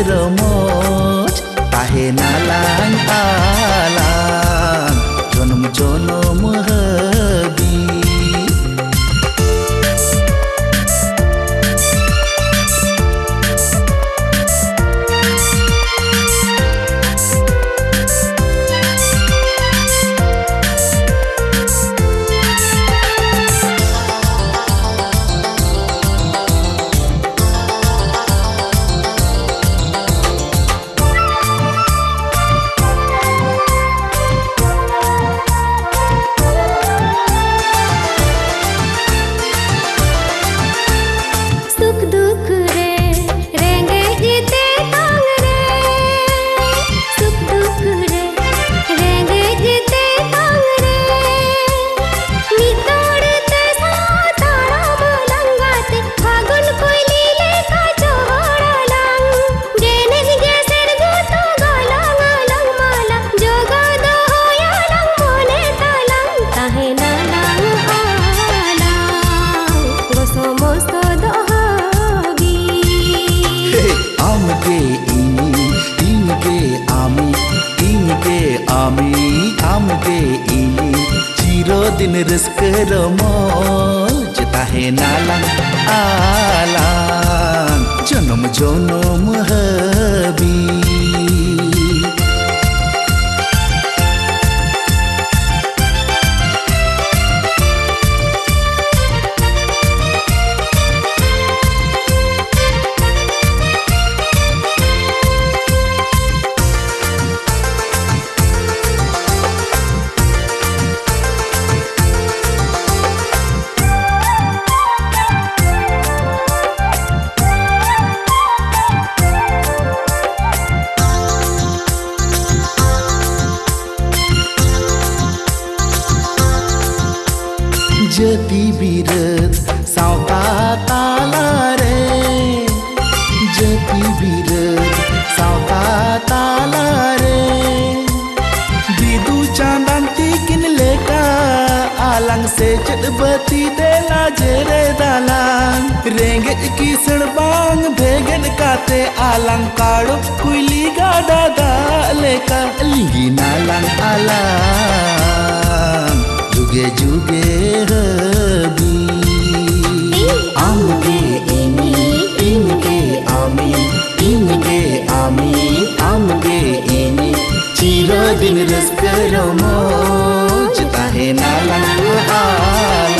रमोज ताहे नालां आलां जनम जनम हाबी आमगे ini ciro din rızkı rमोज ताहे नालां आलां जनम जनम हाबी जति बिरत सावता ताला रे जति बिरत सावता ताला रे बिदु चांदन तिकिन लेका आलांग से चटबती देला जेरे दालांग रेंगेज किसण बांग भेगन काते आलांग काड़ो कुइली गाडा दा लेका लिंगी नालांग आलांग जुगे जुगे हाबी आमगे ini inge ami inge ami amge ini ciro din rızkı rमोज ताहे नालां आलां